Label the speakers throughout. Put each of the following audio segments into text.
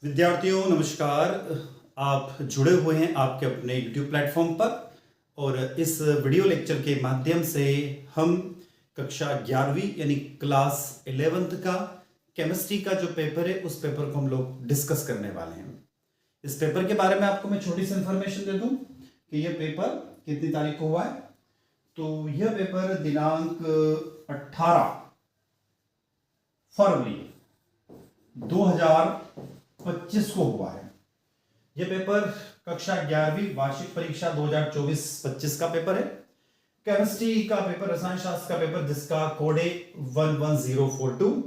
Speaker 1: विद्यार्थियों नमस्कार। आप जुड़े हुए हैं आपके अपने YouTube प्लेटफॉर्म पर और इस वीडियो लेक्चर के माध्यम से हम कक्षा 11वीं यानी क्लास 11th का केमिस्ट्री का जो पेपर है उस पेपर को हम लोग डिस्कस करने वाले हैं। इस पेपर के बारे में आपको मैं छोटी सी इंफॉर्मेशन दे दूं कि यह पेपर कितनी तारीख को हुआ है। तो यह पेपर दिनांक 18 फरवरी 2025 को हुआ है। यह पेपर कक्षा 11वीं वार्षिक परीक्षा 2024-25 का पेपर है। केमिस्ट्री का पेपर, रसायन शास्त्र का पेपर जिसका कोड है 11042।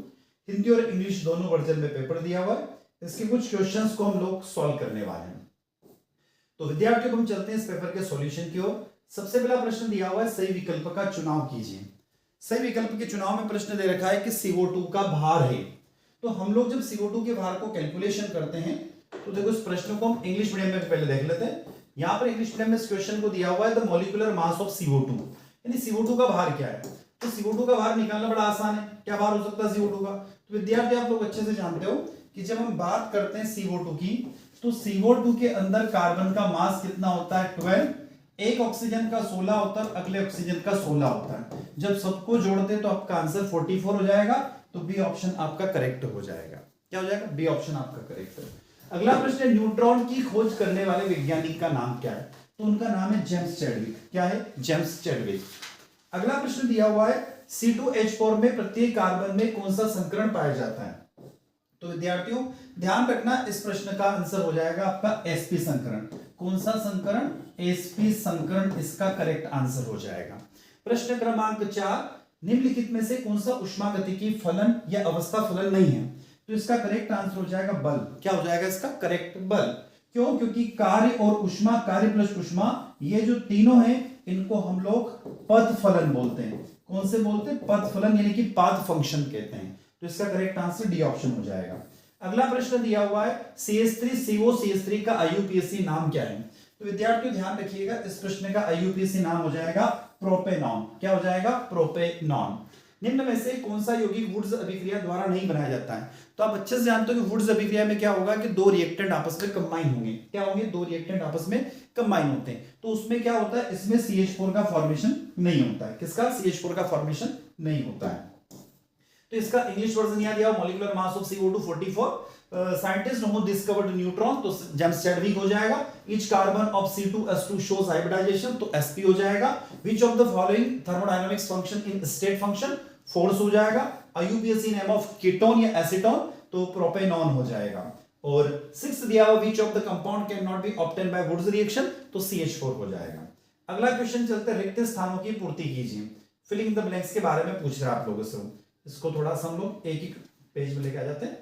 Speaker 1: हिंदी और इंग्लिश दोनों वर्जन में पेपर दिया हुआ है। इसके कुछ क्वेश्चंस को हम लोग सॉल्व करने वाले हैं। तो विद्यार्थियों हम चलते हैं इस पेपर के सॉल्यूशन की ओर। सबसे पहला प्रश्न दिया हुआ है, सही विकल्प का चुनाव कीजिए। सही विकल्प के चुनाव में प्रश्न दे रखा है कि CO2 का भार है। तो हम लोग जब CO2 के भार को कैलकुलेशन करते हैं तो देखो इस प्रश्न को हम इंग्लिश मीडियम में पहले देख लेते हैं। यहां पर इंग्लिश मीडियम में इस क्वेश्चन को दिया हुआ है the molecular mass of CO2, यानी CO2 का भार क्या है। तो CO2 का भार निकालना बड़ा आसान है। क्या भार हो सकता है CO2 का? तो विद्यार्थी आप लोग अच्छे से जानते हो कि जब हम बात करते हैं CO2 की तो CO2 के अंदर कार्बन का मास कितना होता है? 12। एक ऑक्सीजन का 16 होता है, अगले ऑक्सीजन का 16 होता है। जब सबको जोड़ते तो आपका आंसर 44 हो जाएगा। तो बी ऑप्शन आपका करेक्ट हो जाएगा। क्या हो जाएगा? बी ऑप्शन आपका करेक्ट है। अगला प्रश्न है, न्यूट्रॉन की खोज करने वाले वैज्ञानिक का नाम क्या है? तो उनका नाम है जेम्स चैडविक। क्या है? James Chadwick. अगला प्रश्न दिया हुआ है, C2H4 में प्रत्येक कार्बन में कौन सा संकरण पाया जाता है? तो विद्यार्थियों ध्यान रखना, इस प्रश्न का आंसर हो जाएगा आपका sp संकरण। कौन सा संकरण? sp संकरण इसका करेक्ट आंसर हो जाएगा। प्रश्न क्रमांक 4, निम्नलिखित में से कौन सा उष्मागतिकी फलन या अवस्था फलन नहीं है? तो इसका करेक्ट आंसर हो जाएगा बल। क्या हो जाएगा इसका? करेक्ट बल। क्यों? क्योंकि कार्य और उष्मा, कार्य प्लस उष्मा, ये जो तीनों हैं इनको हम लोग पद फलन बोलते हैं। कौन से बोलते हैं? पद फलन, यानी कि पाथ फंक्शन कहते हैं। तो इसका करेक्ट आंसर डी ऑप्शन हो जाएगा। अगला प्रश्न दिया हुआ है, CH3CO का IUPAC नाम क्या है? तो विद्यार्थियों ध्यान रखिएगा, इस प्रश्न का IUPAC नाम हो जाएगा प्रोपेनॉन। क्या हो जाएगा? प्रोपेनॉन। निम्न में से कौन सा यौगिक वुड्स अभिक्रिया द्वारा नहीं बनाया जाता है? तो आप अच्छे से जानते हो कि वुड्स अभिक्रिया में क्या होगा कि दो रिएक्टेंट आपस में कंबाइन होंगे। क्या होंगे? दो रिएक्टेंट आपस में कंबाइन होते हैं। तो उसमें क्या होता है? इसमें CH4 का फॉर्मेशन नहीं होता है। किसका? CH4 का फॉर्मेशन नहीं होता है। तो इसका इंग्लिश वर्जन यहां दिया, molecular mass of CO2 44। Scientist who discovered neutron, तो जेम्स चैडविक हो जाएगा। Each carbon of C2H2 shows hybridization, तो sp हो जाएगा। Which of the following thermodynamics function in state function? Force हो जाएगा। IUPAC नेम ऑफ कीटोन या acetone, तो प्रोपेनॉन हो जाएगा। और 6 दिया हुआ, which of the compound can not be obtain by Wurtz reaction, तो CH4 हो जाएगा। अगला क्वेश्चन चलते हैं, रिक्त स्थानों की पूर्ति कीजिए। फिलिंग द ब्लैंक्स के बारे में पूछ रहा है आप लोगों से। इसको थोड़ा सा हम लोग एक एक पेज में लेके आ जाते हैं,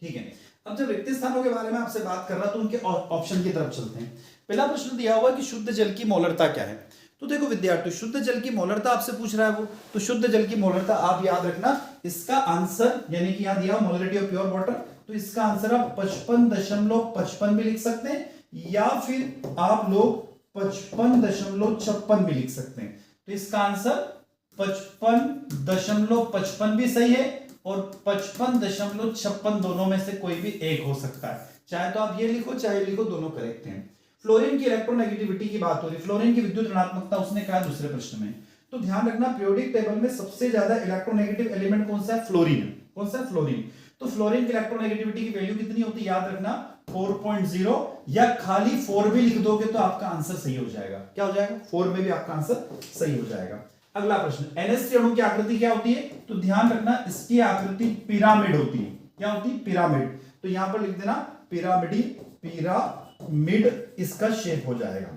Speaker 1: ठीक है। अब जब रिक्त स्थानों के बारे में आपसे बात कर रहा तो उनके ऑप्शन की तरफ चलते हैं। पहला प्रश्न दिया हुआ है कि शुद्ध जल की मोलरता क्या है? तो देखो विद्यार्थी, शुद्ध जल की मोलरता आपसे पूछ रहा है वो, तो शुद्ध जल की मोलरता आप याद रखना, इसका आंसर यानी कि यहां दिया मोलरिटी ऑफ प्योर वाटर, तो इसका आंसर आप 55.55 भी लिख सकते हैं या फिर आप लोग 55.56 भी लिख सकते हैं। तो इसका आंसर 55.55 भी सही है और 55.56 दोनों में से कोई भी एक हो सकता है। चाहे तो आप ये लिखो चाहे लिखो, दोनों करेक्ट हैं। फ्लोरीन की इलेक्ट्रोनेगेटिविटी की बात हो रही है, फ्लोरीन की विद्युत ऋणात्मकता उसने कहा दूसरे प्रश्न में। तो ध्यान रखना, पीरियोडिक टेबल में सबसे ज्यादा इलेक्ट्रोनेगेटिव एलिमेंट कौन सा है? फ्लोरीन। कौन सा? फ्लोरीन। तो फ्लोरीन की इलेक्ट्रोनेगेटिविटी की वैल्यू कितनी होती है? याद रखना 4.0, या खाली 4 भी लिख दोगे तो आपका आंसर सही हो जाएगा। क्या हो जाएगा? 4 में भी आपका आंसर सही हो जाएगा। अगला प्रश्न, NH3 अणु की आकृति क्या होती है? तो ध्यान रखना, इसकी आकृति पिरामिड होती है। क्या होती है? पिरामिड। तो यहां पर लिख देना पिरामिडी, पिरामिड इसका शेप हो जाएगा।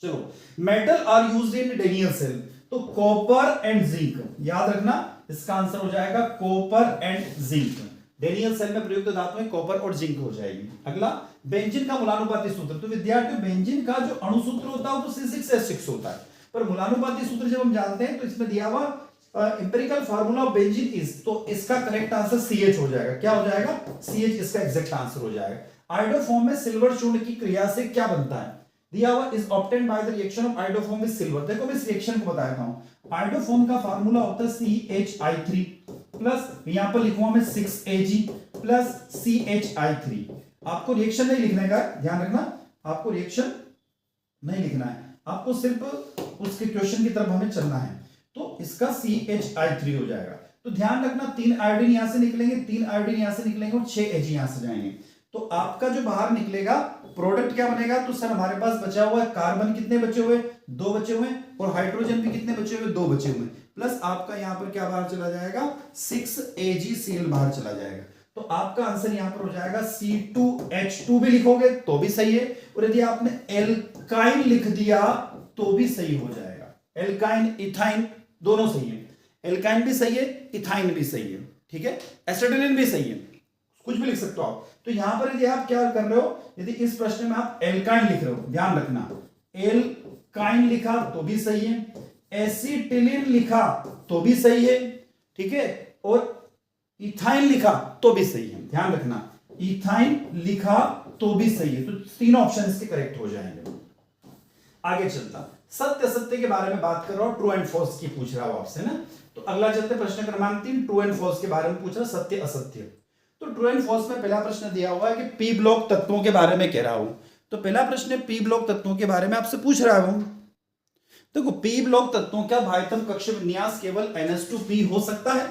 Speaker 1: चलो, metal are used in Daniell cell, तो कॉपर एंड जिंक, याद रखना इसका आंसर हो जाएगा copper and zinc. Daniell cell में प्रयुक्त धातुएं कॉपर और जिंक हो जाएगी। अगला, बेंजीन का मूलानुपाती सूत्र। तो विद्यार्थियों बेंजीन का जो अणु सूत्र होता है वो तो C6H6 होता है, पर मूलानुपाती सूत्र जब हम जानते हैं तो इसमें दिया हुआ empirical formula of benzene is, तो इसका करेक्ट आंसर CH हो जाएगा। क्या हो जाएगा? CH इसका एग्जैक्ट आंसर हो जाएगा। आयोडोफॉर्म में सिल्वर चूर्ण की क्रिया से क्या बनता है? दिया हुआ is obtained by the reaction of iodoform with silver. देखो मैं इस रिएक्शन को बताता हूं। आयोडोफॉर्म का फार्मूला होता है CHI3 प्लस, यहां पर लिखूंगा मैं 6Ag प्लस CHI3। आपको रिएक्शन नहीं लिखने का, ध्यान रखना, आपको रिएक्शन नहीं लिखना है, आपको सिर्फ उसके क्वेश्चन की तरफ हमें चलना है। तो इसका CHI3 हो जाएगा। तो ध्यान रखना 3 आयोडीन यहां से निकलेंगे, 3 आयोडीन यहां से निकलेंगे और 6 Ag यहां से जाएंगे। तो आपका जो बाहर निकलेगा प्रोडक्ट क्या बनेगा? तो सर हमारे पास बचा हुआ है कार्बन, कितने बचे हुए? 2 बचे हुए, और हाइड्रोजन भी कितने बचे हुए? 2 बचे हुए, प्लस आपका यहां पर क्या बाहर चला जाएगा? 6 AgCl बाहर चला जाएगा। तो आपका आंसर यहां पर हो जाएगा C2H2 भी लिखोगे तो भी सही है, और यदि आपने एल्काइन लिख दिया तो भी सही हो जाएगा। एल्काइन इथाइन दोनों सही है, एल्काइन भी सही है, इथाइन भी सही है, ठीक है, एसिटिलीन भी सही है, कुछ भी लिख सकते हो आप। तो यहां पर यदि आप क्या कर रहे हो, यदि इस प्रश्न में आप एल्काइन लिख रहे हो, ध्यान रखना, एल्काइन लिखा तो भी सही है, एसिटिलीन लिखा तो भी सही है, ठीक है, और इथाइन लिखा तो भी सही है, ध्यान रखना, इथाइन लिखा तो भी सही है। तो तीनों ऑप्शन इसके करेक्ट हो जाएंगे। आगे चलता, सत्य असत्य के बारे में बात कर रहा हूं, ट्रू एंड फॉल्स की पूछ रहा हूं आपसे ना। तो अगला चलते प्रश्न क्रमांक 3, ट्रू एंड फॉल्स के बारे में पूछ रहा, सत्य असत्य। तो ट्रू एंड फॉल्स में पहला प्रश्न दिया हुआ है कि पी ब्लॉक तत्वों के बारे में कह रहा हूं। तो पहला प्रश्न पी ब्लॉक तत्वों के बारे में आपसे पूछ रहा हूं। देखो पी ब्लॉक तत्वों का भाइतम कक्ष विन्यास केवल NH2P हो सकता है।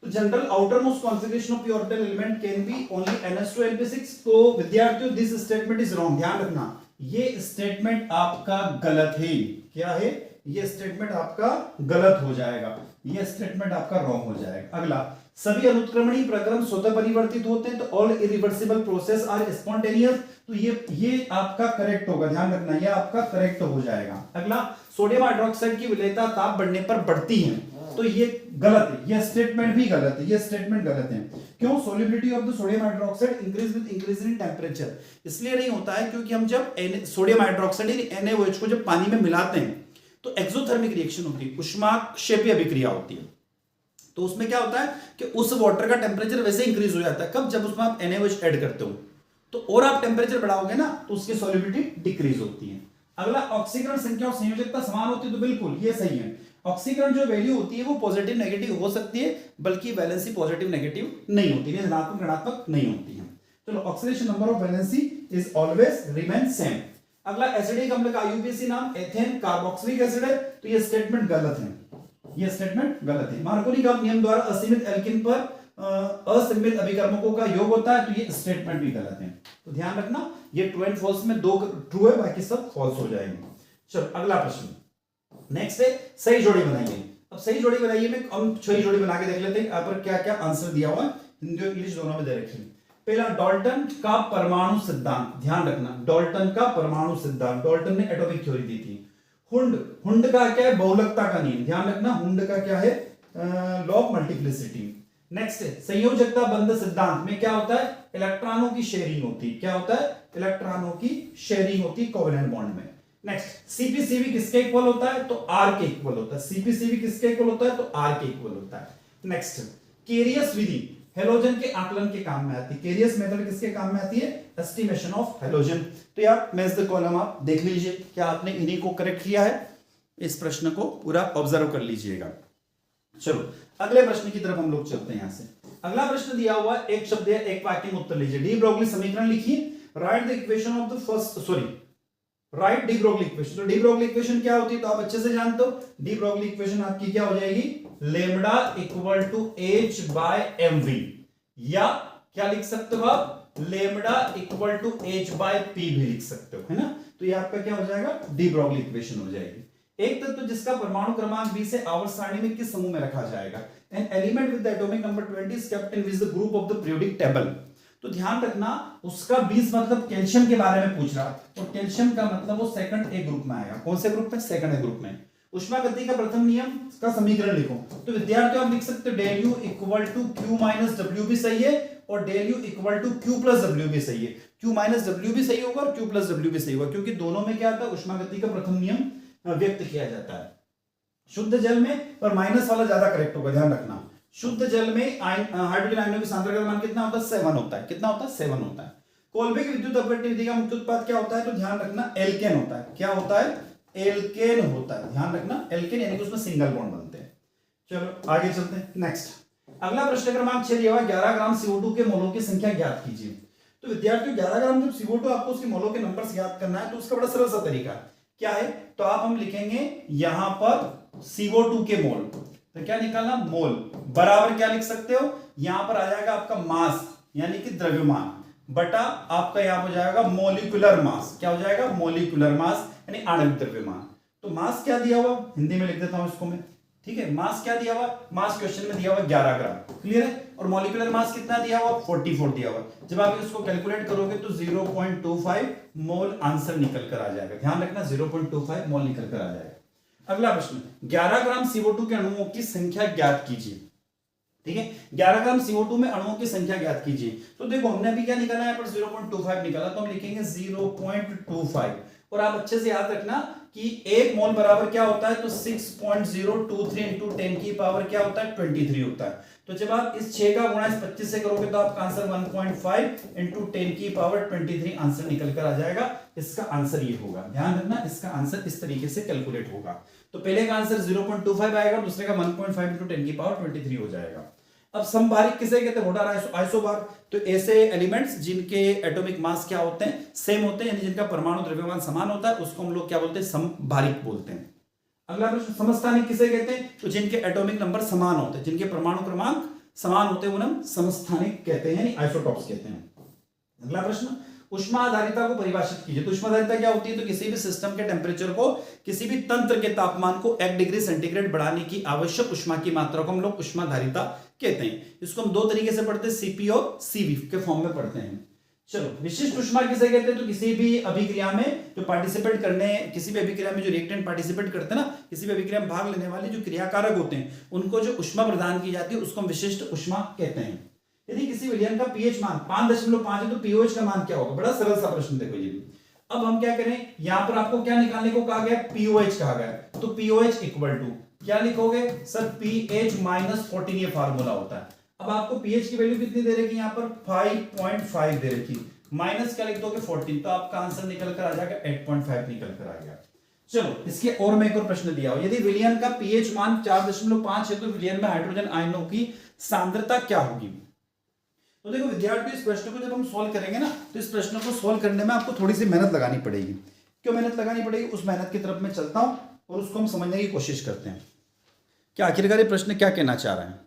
Speaker 1: तो general outer most configuration of P orbital element can be only NH2Lp6। तो विद्यार्थियों दिस स्टेटमेंट इज रॉन्ग, ध्यान रखना, ये स्टेटमेंट आपका गलत है। क्या है? ये स्टेटमेंट आपका गलत हो जाएगा, ये स्टेटमेंट आपका रॉन्ग हो जाएगा। अगला, सभी अनुत्क्रमणीय प्रक्रम स्वतः परिवर्तित होते हैं, तो all irreversible process are spontaneous. तो ये आपका करेक्ट होगा, ध्यान रखना, ये आपका करेक्ट हो जाएगा। अगला, सोडियम हाइड्रोक्साइड की विलेयता ताप बढ़ने पर बढ़ती है, तो ये गलत है, ये स्टेटमेंट भी गलत है, ये स्टेटमेंट गलत है। क्यों? Solubility of the sodium hydroxide increase with increase in temperature. इसलिए नहीं होता है क्योंकि हम जब सोडियम हाइड्रोक्साइड NaOH को जब पानी में मिलाते हैं तो एक्सोथर्मिक रिएक्शन होती है, उष्माक्षेपीय अभिक्रिया होती है। तो उसमें क्या होता है कि उस वाटर का टेम्परेचर वैसे इंक्रीज हो जाता है, कब? जब उसमें आप NaOH ऐड करते हो। तो और आप टेम्परेचर बढ़ाओगे ना तो उसकी सॉल्युबिलिटी डिक्रीज होती है। अगला, ऑक्सीकरण संख्या और संयोजकता समान होती है, तो बिल्कुल ये सही है। ऑक्सीकरण जो वैल्यू होती है वो पॉजिटिव नेगेटिव हो सकती है, बल्कि वैलेंसी पॉजिटिव नेगेटिव नहीं होती है, धनात्मक ऋणात्मक नहीं होती है। चलो, oxidation number of valency is always remain same. अगला, एसिडिक अम्ल का IUPAC नाम एथेन कार्बोक्सिलिक एसिड है, तो ये स्टेटमेंट गलत है, ये स्टेटमेंट गलत है। मार्कोनी का नियम द्वारा असीमित एल्किन पर असीमित अभिकर्मकों का योग होता है, तो ये स्टेटमेंट भी गलत है। तो ध्यान रखना, ये ट्रू एंड फॉल्स में 2 ट्रू है, बाकी सब फॉल्स हो जाएंगे। चलो अगला प्रश्न, नेक्स्ट है सही जोड़ी बनाइए। अब सही जोड़ी बनाइए में हम सही जोड़ी बना के देख लेते हैं यहाँ पर क्या क्या आंसर दिया हुआ है, हिंदी और इंग्लिश दोनों में दे रखी है। पहला, डाल्टन का परमाणु सिद्धांत, ध्यान रखना, डाल्टन का परमाणु सिद्धांत, डाल्टन ने एटॉमिक थ्योरी दी थी। हुंड का क्या है? बहुलकता का नियम, ध्यान रखना, हुंड का क्या है? Law of multiplicity. नेक्स्ट है संयोजकता बंध सिद्धांत में क्या होता है? इलेक्ट्रॉनों की शेयरिंग होती है, क्या होता है? इलेक्ट्रॉनों की शेयरिंग होती है कोवेलेंट बॉन्ड में। नेक्स्ट, CpCv किसके इक्वल होता है? तो R के इक्वल होता है। CpCv किसके इक्वल होता है? तो R के इक्वल होता है। नेक्स्ट, केरियस विधि हेलोजन के आकलन के काम में आती है। केरियस मेथड किसके काम में आती है? Estimation of halogen. तो यार मैच द कॉलम आप देख लीजिए, क्या आपने इन्हीं को करेक्ट किया है? इस प्रश्न को पूरा ऑब्जर्व कर लीजिएगा। चलो अगले प्रश्न की तरफ हम लोग चलते हैं। यहां से अगला प्रश्न दिया हुआ, एक शब्द या एक वाक्य में उत्तर लीजिए। डी ब्रोगली समीकरण लिखिए, right the equation of the first, right de Broglie equation. तो डी ब्रोगली इक्वेशन क्या होती है तो आप अच्छे से जानते हो। डी ब्रोगली इक्वेशन आपकी क्या हो जाएगी? Lambda equal to H by mv, या क्या लिख सकते हो आप? Lambda equal to H by P भी लिख सकते हो, है ना। तो ये आपका क्या हो जाएगा? डी ब्रोगली इक्वेशन हो जाएगी। एक तत्व जिसका परमाणु क्रमांक 20 है आवर्त सारणी में किस समूह में रखा जाएगा? An element with the atomic number 20 is kept in which the group of the periodic table. तो ध्यान रखना, उसका 20 मतलब कैल्शियम के बारे में पूछ रहा है, और कैल्शियम का मतलब वो सेकंड ए ग्रुप में आएगा। कौन से ग्रुप में? सेकंड ए ग्रुप में। उष्मागति का प्रथम नियम का समीकरण लिखो। तो विद्यार्थियों आप लिख सकते हो del U equal to Q minus W भी सही है, और del U equal to Q plus W भी सही है। Q माइनस W भी सही होगा और Q प्लस W भी सही होगा, क्योंकि दोनों में क्या आता है? उष्मागति का प्रथम नियम व्यक्त किया जाता है। शुद्ध जल में पर माइनस वाला ज्यादा करेक्ट होगा, ध्यान रखना। शुद्ध जल में हाइड्रोजन आयनों की सांद्रता का मान कितना होता है? 7 होता है। कितना होता है? 7 होता है। कोलबे की विद्युत अपवर्तन विधि का मुख्य उत्पाद क्या होता है? तो ध्यान रखना, एल्केन होता है। क्या होता है? एल्केन होता है, ध्यान रखना, एल्केन, यानी कि उसमें सिंगल बॉन्ड बनते हैं। चलो आगे चलते हैं। नेक्स्ट, अगला प्रश्न क्रमांक 6 दिया हुआ 11 ग्राम CO2 के मोलों की संख्या ज्ञात कीजिए। तो विद्यार्थियों 11 ग्राम जब CO2 आपको उसके मोलों के नंबर से ज्ञात करना है तो उसका बड़ा सरल सा तरीका क्या है, तो आप हम लिखेंगे यहां पर CO2 के मोल, तो क्या निकालना, मोल बराबर क्या लिख सकते हो, यहां पर आ जाएगा आपका मास यानी कि द्रव्यमान बटा आपका यहां हो जाएगा मोलिकुलर मास, क्या हो जाएगा, मोलिकुलर मास यानी आणविक द्रव्यमान। तो मास क्या दिया हुआ, हिंदी में लिख देता हूं इसको मैं, ठीक है, मास क्या दिया हुआ, मास क्वेश्चन में दिया हुआ 11 ग्राम, क्लियर है, और मॉलिक्यूलर मास कितना दिया हुआ, 44 दिया हुआ। जब आप इसको कैलकुलेट करोगे तो 0.25 मोल आंसर निकल कर आ जाएगा, ध्यान रखना 0.25 मोल निकल कर आ जाएगा। अगला प्रश्न, 11 ग्राम CO2 के अणुओं की संख्या ज्ञात कीजिए, ठीक है, 11 ग्राम CO2 में अणुओं की संख्या ज्ञात कीजिए। तो देखो हमने अभी क्या निकाला है, 0.25 निकाला, तो हम लिखेंगे 0.25, और आप अच्छे से याद रखना कि एक मोल बराबर क्या होता है, तो 6.023 इंटू 10 की पावर क्या होता है, 23 होता है। तो जब आप इस 6 का गुणा इस 25 से करोगे तो आपका आंसर 1.5 इंटू 10 की पावर 23 आंसर निकल कर आ जाएगा। इसका आंसर ये होगा, ध्यान रखना, इसका आंसर इस तरीके से कैलकुलेट होगा। तो पहले का आंसर 0.25 आएगा, दूसरे का 1.5 इंटू 10 की पावर 23 हो जाएगा। अब समभारिक किसे कहते हैं, मोटार आइसोबार। तो ऐसे एलिमेंट्स जिनके एटॉमिक मास क्या होते हैं, सेम होते हैं, यानी जिनका परमाणु द्रव्यमान समान होता है, उसको हम लोग क्या बोलते हैं, समभारिक बोलते हैं। अगला प्रश्न, समस्थानिक किसे कहते हैं, तो जिनके एटॉमिक नंबर समान होते हैं, जिनके परमाणु क्रमांक समान होते हैं, उन्हें हम समस्थानिक कहते हैं, यानी आइसोटॉप्स कहते हैं। अगला प्रश्न, उष्मा आधारिता को परिभाषित कीजिए। तो उष्मा आधारिता क्या होती है, तो किसी भी सिस्टम के टेम्परेचर को, किसी भी तंत्र के तापमान को 1 डिग्री सेंटीग्रेड बढ़ाने की आवश्यक उष्मा की मात्रा को हम लोग उष्मा आधारिता कहते हैं। इसको हम दो तरीके से पढ़ते हैं, सीपी और सीवी के फॉर्म में पढ़ते हैं। चलो, विशिष्ट उष्मा किसे कहते हैं, तो किसी भी अभिक्रिया में जो पार्टिसिपेट करने, किसी भी अभिक्रिया में जो रिएक्टेंट पार्टिसिपेट करते हैं ना, किसी भी अभिक्रिया में भाग लेने वाले जो क्रियाकारक होते हैं, उनको जो उष्मा प्रदान की जाती है उसको हम विशिष्ट उष्मा कहते हैं। यदि किसी विलयन का पीएच मान 5.5 है तो पीओएच का मान क्या होगा, बड़ा सरल सा प्रश्न देखो ये। अब हम क्या करें, यहां पर आपको क्या निकालने को कहा गया, पीओएच कहा गया, तो पीओएच इक्वल टू क्या लिखोगे सर, पीएच माइनस 14 ये फार्मूला होता है। अब आपको पीएच की वैल्यू कितनी दे रखी, यहां पर 5.5 दे रखी, माइनस क्या लिख दोगे 14, तो आपका आंसर निकल कर आ जाएगा 8.5 निकल कर आ गया। चलो, इसके और में एक और प्रश्न दिया हो, यदि विलयन का पीएच मान 4.5 है तो विलयन में हाइड्रोजन आयनों की सांद्रता क्या होगी। तो देखो विद्यार्थी, इस प्रश्न को जब हम सॉल्व करेंगे ना, तो इस प्रश्न को सॉल्व करने में आपको थोड़ी सी मेहनत लगानी पड़ेगी। क्यों मेहनत लगानी पड़ेगी, उस मेहनत की तरफ मैं चलता हूं और उसको हम समझने की कोशिश करते हैं कि आखिरकार ये प्रश्न क्या कहना चाह रहे हैं।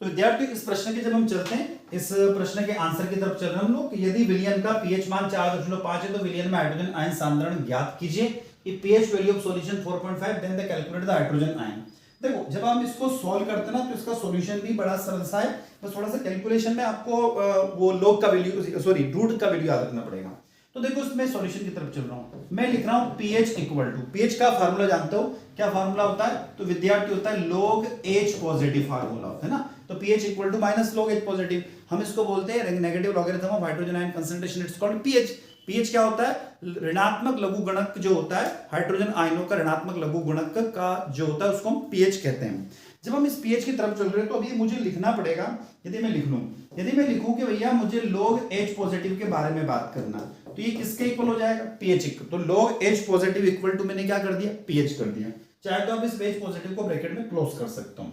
Speaker 1: तो विद्यार्थी, इस प्रश्न के जब हम चलते हैं, इस प्रश्न के आंसर की तरफ चल रहे हैं हम लोग, यदि विलयन का पीएच मान 4.5 है तो विलयन में हाइड्रोजन आयन सांद्रण ज्ञात कीजिए। ये pH value of solution 4.5, then the calculate the hydrogen ion. देखो, जब हम इसको सॉल्व करते हैं ना, तो इसका सॉल्यूशन भी बड़ा सरल सा है, बस थोड़ा सा कैलकुलेशन में आपको वो लॉग का वैल्यू, सॉरी रूट का वैल्यू याद रखना पड़ेगा। तो देखो, इसमें सॉल्यूशन की तरफ चल रहा हूं, मैं लिख रहा हूं pH इक्वल टू, pH का फार्मूला जानते हो, क्या फार्मूला होता है, तो विद्यार्थी होता है log H पॉजिटिव फार्मूला होता है ना, तो pH equal to minus log H positive, हम इसको बोलते हैं negative logarithm of hydrogen ion concentration, it's called pH। pH क्या होता है, ऋणात्मक लघु गुणक जो होता है हाइड्रोजन आयनों का, ऋणात्मक लघु गुणक का जो होता है उसको हम pH कहते हैं। जब हम इस pH की तरफ चल रहे हैं तो अभी मुझे लिखना पड़ेगा, यदि मैं लिख लूं, यदि मैं लिखूं कि भैया मुझे log H पॉजिटिव के बारे में बात करना, तो ये किसके इक्वल हो जाएगा, pH इक्वल, तो log H positive equal to मैंने क्या कर दिया, pH कर दिया। चाहे तो आप इस H पॉजिटिव को ब्रैकेट में क्लोज कर सकता हूं।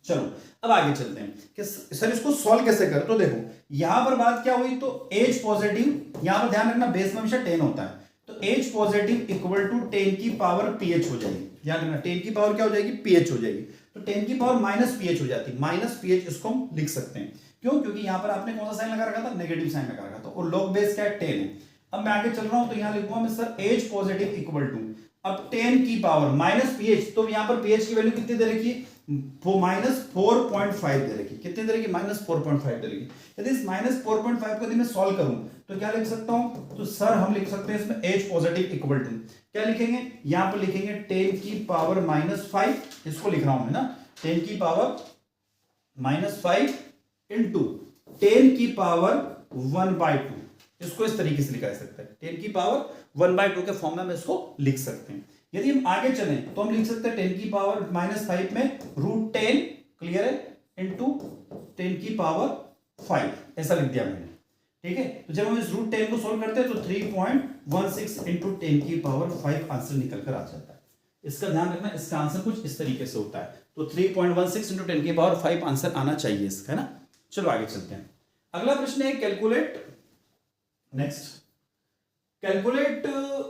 Speaker 1: चलो, अब आगे चलते हैं कि सर इसको सॉल्व कैसे करें। तो देखो, यहां पर बात क्या हुई, तो H पॉजिटिव, यहां पर ध्यान रखना बेस में हमेशा 10 होता है, तो H पॉजिटिव इक्वल टू 10 की पावर pH हो जाएगी, ध्यान रखना 10 की पावर क्या हो जाएगी, pH हो जाएगी, तो 10 की पावर माइनस pH हो जाती है, माइनस pH इसको हम लिख सकते हैं। क्यों, क्योंकि यहां पर आपने कौन सा साइन लगा रखा था, नेगेटिव साइन लगा रखा था, और log बेस क्या है 10 है। अब मैं आगे चल रहा हूं, तो यहां लिखूंगा मैं sir H positive equal to, अब 10 की पावर माइनस pH, तो यहां पर pH की वैल्यू कितनी दे रखी है, माइनस 4.5 दे रखी, कितनी दे रखी, माइनस 4.5 दे रखी। यदि इस माइनस 4.5 को यदि मैं सॉल्व करूं तो क्या लिख सकता हूं, तो सर हम लिख सकते हैं इसमें H पॉजिटिव इक्वल टू क्या लिखेंगे, यहां पर लिखेंगे 10 की पावर माइनस 5, इसको लिख रहा हूं मैं ना, 10 की पावर माइनस 5 इंटू 10 की पावर 1/2, इसको इस तरीके से लिखा जा सकता है, 10 की पावर 1/2 के फॉर्म में इसको लिख सकते हैं। यदि हम आगे चलें तो हम लिख सकते हैं 10 की पावर माइनस 5 में √10, क्लियर है, इंटू 10 की पावर 5, ऐसा लिख दिया मैंने, ठीक है। तो जब हम इस √10 को सोल्व करते हैं तो 3.16 इंटू 10 की पावर 5 आंसर निकल कर आ जाता है। इसका ध्यान रखना, इसका आंसर कुछ इस तरीके से होता है। तो 3.16 इंटू 10 की पावर 5 आंसर आना चाहिए इसका, है ना। चलो आगे चलते हैं। अगला प्रश्न है calculate, next calculate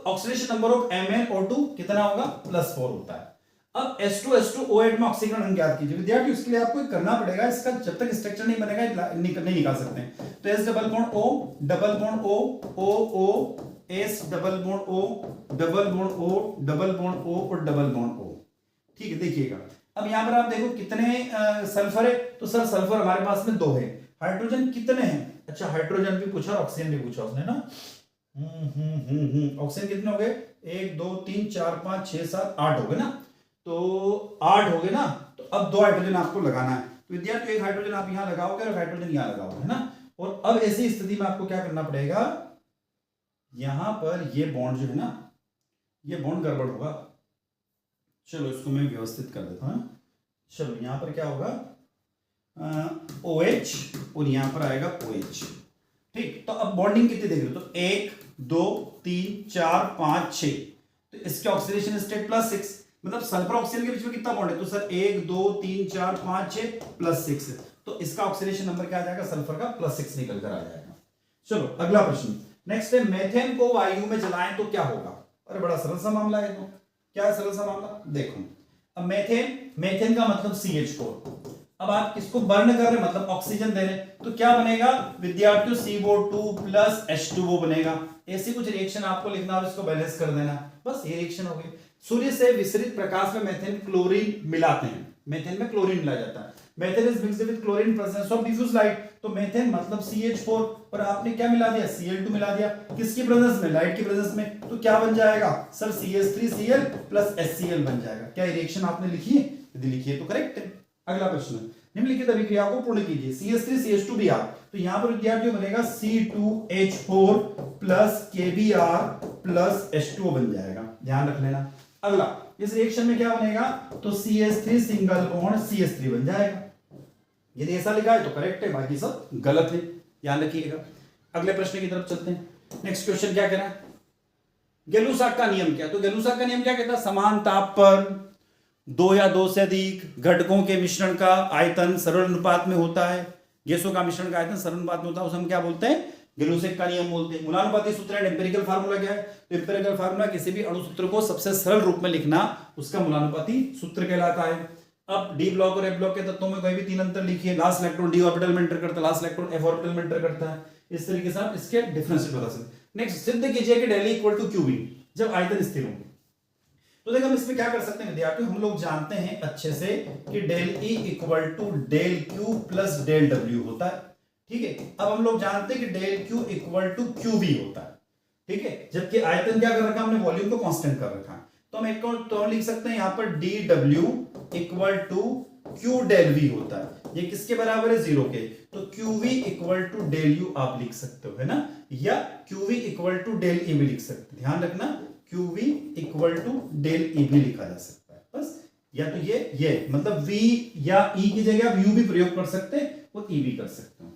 Speaker 1: oxidation number of MnO2 कितना होगा, +4 होता है। अब H2SO8 में ऑक्सीकरण अंक ज्ञात कीजिए। विद्यार्थी इसके लिए आपको करना पड़ेगा, इसका जब तक स्ट्रक्चर नहीं बनेगा नहीं निकाल सकते हैं। तो S double bond O double bond O O O S double bond O double bond O double bond O और डबल बॉन्ड O। ठीक है, देखिएगा अब यहां पर आप देखो कितने सल्फर है, तो सर सल्फर हमारे पास में 2 है। हाइड्रोजन कितने हैं, अच्छा हाइड्रोजन भी पूछा, ऑक्सीजन भी पूछा उसने ना। ऑक्सीजन कितने हो गए, 1 2 3 4 5 6 7 8 हो गए ना, तो 8 हो गए ना। तो अब 2 हाइड्रोजन आपको लगाना है। तो विद्यार्थी एक हाइड्रोजन आप यहां लगाओगे और हाइड्रोजन यहां लगाओगे, है ना। और अब ऐसी स्थिति में आपको क्या करना पड़ेगा, यहां पर ये बॉन्ड जो है ना, ये बॉन्ड गड़बड़ होगा। चलो इसको मैं व्यवस्थित कर देता हूं। चलो यहां पर क्या होगा, OH और यहां पर आएगा OH। ठीक, तो अब बॉन्डिंग कितनी देख रहे हो, तो 1 2 3 4 5 6, तो इसके ऑक्सीडेशन स्टेट +6, मतलब सल्फर ऑक्सीजन के बीच में कितना बॉन्ड है, तो सर 1 2 3 4 5 6 +6, तो इसका ऑक्सीडेशन नंबर क्या आ जाएगा, सल्फर का +6 निकल कर आ जाएगा। चलो अगला प्रश्न, नेक्स्ट है मेथेन को वायु में जलाएं तो क्या होगा। अरे बड़ा सरल सा मामला है, तो क्या है सरल सा मामला, देखो अब मेथेन का मतलब CH4। अब आप किसको बर्न कर रहे हैं, मतलब ऑक्सीजन दे रहे हैं, तो क्या बनेगा विद्यार्थियों, CO2 + H2O बनेगा। ऐसी कुछ रिएक्शन आपको लिखना और इसको बैलेंस कर देना, बस ये रिएक्शन हो गई। सूर्य से विसरित प्रकाश में मेथेन क्लोरीन मिलाते हैं, मेथेन में क्लोरीन मिलाया जाता है। Methane is mixed with chlorine presence of diffuse light, तो मेथेन मतलब CH4 और आपने क्या मिला दिया, Cl2 मिला दिया, किसकी प्रेजेंस में, लाइट की प्रेजेंस में, तो क्या बन जाएगा सर, CH3Cl + HCl बन जाएगा। क्या रिएक्शन आपने लिखी है, यदि लिखी है तो करेक्ट है। अगला प्रश्न, निम्नलिखित अभिक्रिया को पूर्ण कीजिए। CH3CH2 Br, तो यहां पर विद्यार्थियों बनेगा C2H4 + KBr + H2O बन जाएगा, ध्यान रख लेना। अगला, इस रिएक्शन में क्या बनेगा, तो CH3 सिंगल बॉन्ड CH3 बन जाएगा। यदि ऐसा लिखा है तो करेक्ट है, बाकी सब गलत है, ध्यान रखिएगा। अगले प्रश्न की तरफ चलते हैं। नेक्स्ट क्वेश्चन क्या कह रहा है, गेलुसाक का नियम क्या है, तो गेलुसाक का नियम क्या कहता है, समान ताप पर 2 या 2 से अधिक घटकों के मिश्रण का आयतन सरल अनुपात में होता है। गैसों का मिश्रण का आयतन सरल अनुपात में होता है, उसे हम क्या बोलते हैं, गेलुसाक का नियम बोलते हैं। मूलानुपाती सूत्र है, एम्पिरिकल फार्मूला क्या है, तो एम्पिरिकल फार्मूला किसी भी अणु सूत्र को सबसे सरल रूप में लिखना, उसका मूलानुपाती सूत्र कहलाता है। अब डी ब्लॉक और एफ ब्लॉक के तत्वों में कोई भी 3 अंतर लिखिए, लास्ट इलेक्ट्रॉन डी ऑर्बिटल में एंटर करता है, लास्ट इलेक्ट्रॉन एफ ऑर्बिटल में एंटर करता है। इस तरीके से आप इसके डिफरेंशियल बता सकते। नेक्स्ट, सिद्ध कीजिए कि डेल = QV जब आयतन स्थिर हो। तो देखो हम इसमें क्या कर सकते हैं विद्यार्थियों, हम लोग जानते हैं अच्छे से कि del E = del Q + del W होता है। ठीक है, अब हम लोग जानते हैं कि डेल Q = QV होता है। ठीक है, जबकि आयतन क्या कर रखा है हमने, वॉल्यूम को कांस्टेंट कर रखा है। तो हम एक तो लिख सकते हैं यहां पर dW = Q डेल V होता है। ये किसके बराबर है, 0 के, तो QV = डेल U आप लिख सकते हो, है ना, या QV = डेल E भी लिख सकते हैं। ध्यान रखना, QV = डेल E भी लिखा जा सकता है, बस, या तो ये मतलब V या E की जगह आप U भी प्रयोग कर सकते हैं और E भी कर सकते हो।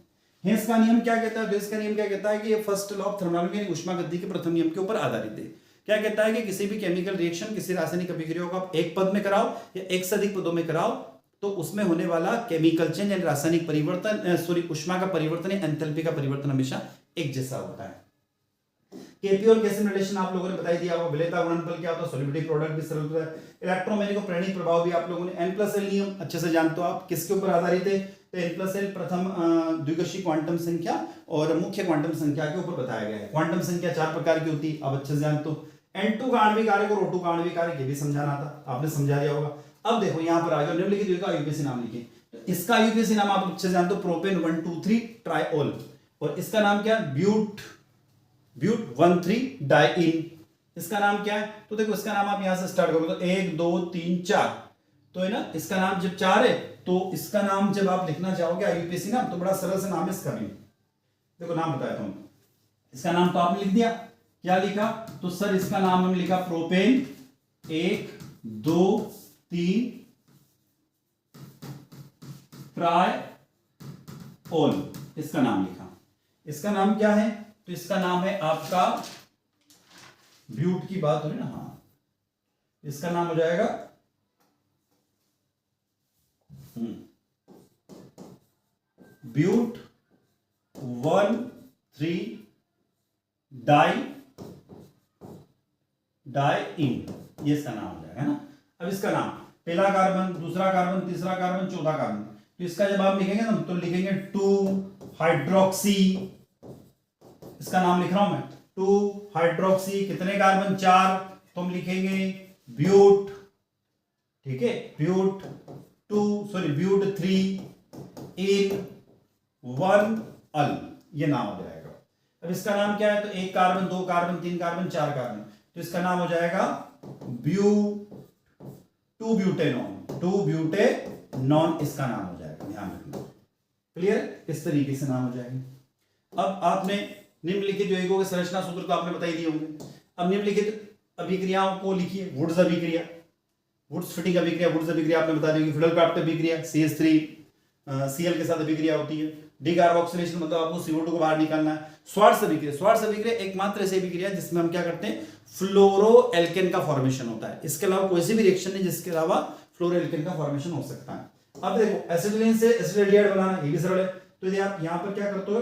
Speaker 1: हेंस का नियम क्या कहता है, हेंस का नियम क्या कहता है कि ये फर्स्ट लॉ ऑफ थर्मोडायनामिक्स यानी ऊष्मागतिकी के प्रथम नियम के ऊपर आधारित है। क्या कहता है कि किसी भी केमिकल रिएक्शन, किसी रासायनिक अभिक्रिया को आप एक पद में कराओ या एक से अधिक पदों में कराओ, तो उसमें होने वाला केमिकल चेंज यानी रासायनिक परिवर्तन, ऊष्मा का परिवर्तन या एंथैल्पी का परिवर्तन हमेशा एक जैसा होता है। केपी और केसिन रिलेशन आप लोगों ने बताई दिया होगा। विलेयता गुणनफल क्या होता है, सॉल्युबिलिटी प्रोडक्ट भी सरल होता है। इलेक्ट्रोमैग्नेटिक प्रेरणिक प्रभाव भी आप लोगों ने, N+L नियम अच्छे से जानते हो आप, किसके ऊपर आधारित है, तो N+L प्रथम द्विगशीय क्वांटम संख्या और मुख्य क्वांटम संख्या के ऊपर बताया गया है। क्वांटम संख्या 4 प्रकार की होती है, आप अच्छे से जानते हो। N2 का आणविक कारक और O2 का आणविक कारक, ये भी समझाना था, आपने समझा दिया होगा। अब देखो यहां पर आ गया, निम्नलिखित का आईयूपीएसी नाम लिखिए। तो इसका आईयूपीएसी नाम आप अच्छे से जानते हो, प्रोपेन 123 ट्राइओल, और इसका नाम क्या है, ब्यूट 13 डाइइन। इसका नाम क्या है, तो देखो इसका नाम आप यहां से स्टार्ट करोगे, तो 1 2 3 4, तो है ना, इसका नाम जब 4 है तो इसका नाम जब आप लिखना चाहोगे आईयूपीएसी नाम, तो बड़ा सरल सा नाम है इसका भी। देखो नाम बताया हूं, इसका नाम तो आपने लिख दिया, क्या लिखा, तो सर इसका नाम हमने लिखा प्रोपेन 1 2 3 ट्राइओल, इसका नाम लिखा। इसका नाम क्या है, तो इसका नाम है आपका, ब्यूट की बात हो रही ना, हाँ, इसका नाम हो जाएगा ब्यूट 1,3 डाई इन, ये इसका नाम हो जाएगा ना। अब इसका नाम पहला कार्बन, दूसरा कार्बन, तीसरा कार्बन, चौथा कार्बन, तो इसका जब आप लिखेंगे ना तो लिखेंगे 2 हाइड्रोक्सी, इसका नाम लिख रहा हूं मैं 2 हाइड्रोक्सी, कितने कार्बन 4, तो हम लिखेंगे ब्यूट, ठीक है, ब्यूट 3 इन 1 अल, ये नाम हो जाएगा। अब इसका नाम क्या है, तो 1 कार्बन, 2 कार्बन, 3 कार्बन, 4 कार्बन, तो इसका नाम हो जाएगा 2 ब्यूटेनॉन, इसका नाम हो जाएगा, ध्यान रखना। क्लियर, इस तरीके से नाम हो जाएगा। अब आपने निम्नलिखित जो एक संरचना सूत्र तो आपने बताई दिए होंगे। अब निम्नलिखित अभिक्रियाओं को लिखिए। वुड्स अभिक्रिया, वुड्स फिटिंग अभिक्रिया, वुड्स अभिक्रिया आपने बता दी। फिडल-क्राफ्ट अभिक्रिया, CH3 Cl के साथ अभिक्रिया होती है। डीकार्बोक्सिलेशन मतलब आपको CO2 को बाहर निकालना है। स्वार्ट्ज अभिक्रिया, स्वार्ट्ज अभिक्रिया एकमात्र ऐसी अभिक्रिया जिसमें हम क्या करते हैं, फ्लोरोएल्केन का फॉर्मेशन होता है। इसके अलावा कोई सी भी रिएक्शन नहीं जिसके अलावा फ्लोरोएल्केन का फॉर्मेशन हो सकता है। अब देखो एसिटिलीन से एसिटाल्डिहाइड बनाना, ये भी सरल है। तो आप यहां पर क्या करते हो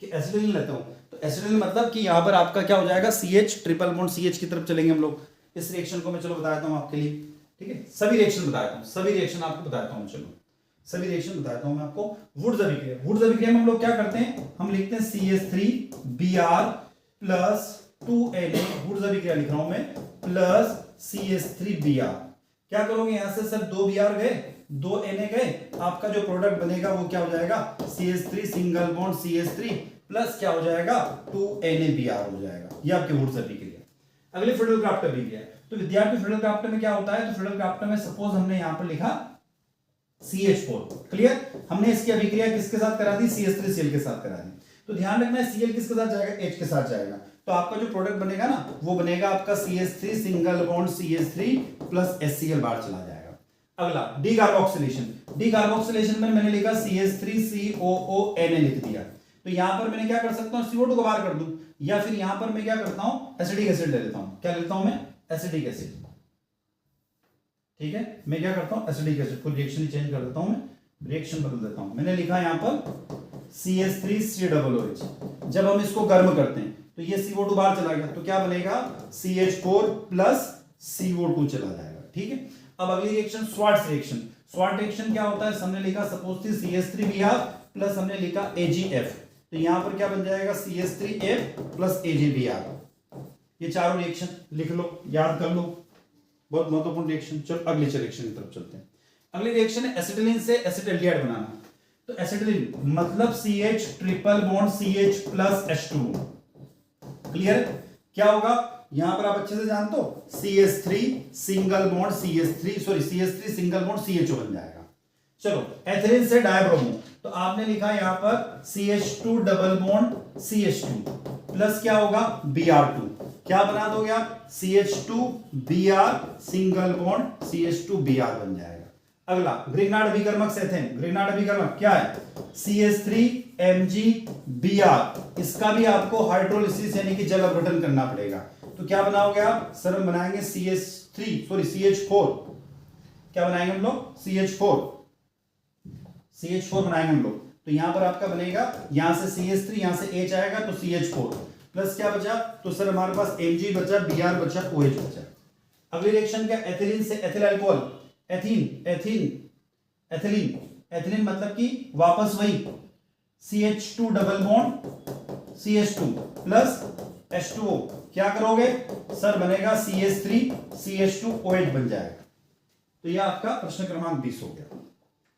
Speaker 1: कि एसिटिलीन लेते हो, तो एसिटिलीन मतलब कि यहां पर आपका क्या हो जाएगा, CH ट्रिपल बॉन्ड CH की तरफ चलेंगे हम लोग। इस रिएक्शन को मैं चलो बता देता हूं आपके लिए, ठीक है, सभी रिएक्शन बताता हूं, सभी रिएक्शन आपको बताता हूं, चलो सभी रिएक्शन बताता हूं मैं आपको। वुड्स अभिक्रिया, वुड्स अभिक्रिया में हम लोग क्या करते हैं, हम लिखते हैं CH3Br प्लस 2Na, वुड्स अभिक्रिया लिख रहा हूं मैं, प्लस CH3Br। क्या करोगे, यहां से सर 2 Br गए, 2 Na गए, आपका जो प्रोडक्ट बनेगा वो क्या हो जाएगा, CH3 single bond CH3 plus क्या हो जाएगा 2NaBr हो जाएगा। ये आपके वुड्स अभिक्रिया। अगली फिडल-क्राफ्ट अभिक्रिया, तो विद्यार्थी फिडल-क्राफ्ट में क्या होता है, तो फिडल-क्राफ्ट में सपोज हमने यहां पर लिखा CH4, क्लियर, हमने इसकी अभिक्रिया किसके साथ करा दी, CH3Cl के साथ करा दी। तो ध्यान रखना है Cl किसके साथ जाएगा, H के साथ जाएगा। तो आपका जो प्रोडक्ट बनेगा ना वो बनेगा आपका CH3 single bond CH3 plus HCl बाहर चला जाएगा। अगला डीकार्बोक्सिलेशन, डीकार्बोक्सिलेशन में मैंने लिखा CH3COONA लिख दिया। तो यहां पर मैंने क्या कर सकता हूं, CO2 को बाहर कर दूं, या फिर यहां पर मैं क्या करता हूं, एसिटिक एसिड ले लेता हूं। क्या लेता हूं मैं, एसिटिक एसिड, ठीक है, मैं क्या करता हूं, एसिडिक एसिड को रिएक्शन चेंज कर देता हूं, मैं रिएक्शन बदल देता हूं। मैंने लिखा यहां पर CH3COOH। जब हम इसको गर्म करते हैं तो ये CO2 बाहर चला गया, तो क्या बनेगा, CH4 प्लस CO2 चला जाएगा, ठीक है। अब अगली reaction Swarts reaction. Sword reaction क्या होता है, हमने लिखा सपोज थी CH3Br प्लस हमने लिखा AgF, तो यहां पर क्या बन जाएगा, CH3F प्लस AgBr। ये चारों रिएक्शन लिख लो, याद कर लो, बहुत महत्वपूर्ण रिएक्शन। चलो अगले रिएक्शन की तरफ चलते हैं। अगली रिएक्शन है एसिटिलीन से एसिटाल्डिहाइड बनाना। तो एसिटिलीन मतलब CH triple bond CH plus H2O, clear, क्या होगा, यहां पर आप अच्छे से जानते हो CH3 single bond CH3 single bond CHO बन जाएगा। चलो एथिलीन से डायब्रोमो, तो आपने लिखा यहां पर CH2 double bond CH2 plus क्या होगा Br2, क्या बना दोगे आप, CH2Br सिंगल बॉन्ड CH2Br बन जाएगा। अगला ग्रिग्नार्ड अभिकर्मक से एथेन, ग्रिग्नार्ड अभिकर्मक क्या है, CH3MgBr, इसका भी आपको हाइड्रोलिसिस यानी कि जल अपघटन करना पड़ेगा। तो क्या बनाओगे आप, सर हम बनाएंगे CH4, क्या बनाएंगे हम लोग, CH4 बनाएंगे हम लोग। तो यहां पर आपका बनेगा, यहां से CH3, यहां से H आएगा तो CH4 प्लस क्या बचा, तो सर हमारे पास Mg बचा, Br बचा, OH बचा। अगली रिएक्शन क्या, एथिलीन से एथिल अल्कोहल, एथिलीन मतलब कि वापस वही CH2 double bond CH2 plus H2O, क्या करोगे सर, बनेगा CH3 CH2OH बन जाएगा। तो यह आपका प्रश्न क्रमांक 20 हो गया।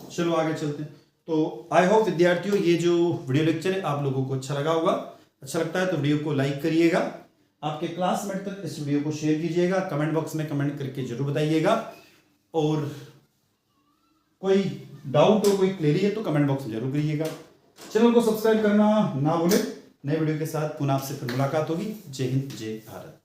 Speaker 1: चलो आगे चलते हैं। तो आई होप विद्यार्थियों ये जो वीडियो लेक्चर है आप लोगों को अच्छा लगा होगा। अच्छा लगता है तो वीडियो को लाइक करिएगा, आपके क्लासमेट तक इस वीडियो को शेयर कीजिएगा, कमेंट बॉक्स में कमेंट करके जरूर बताइएगा, और कोई डाउट हो, कोई क्वेरी है तो कमेंट बॉक्स में जरूर करिएगा। चैनल को सब्सक्राइब करना ना भूलें। नए वीडियो के साथ पुनः आपसे फिर मुलाकात होगी। जय हिंद, जय भारत।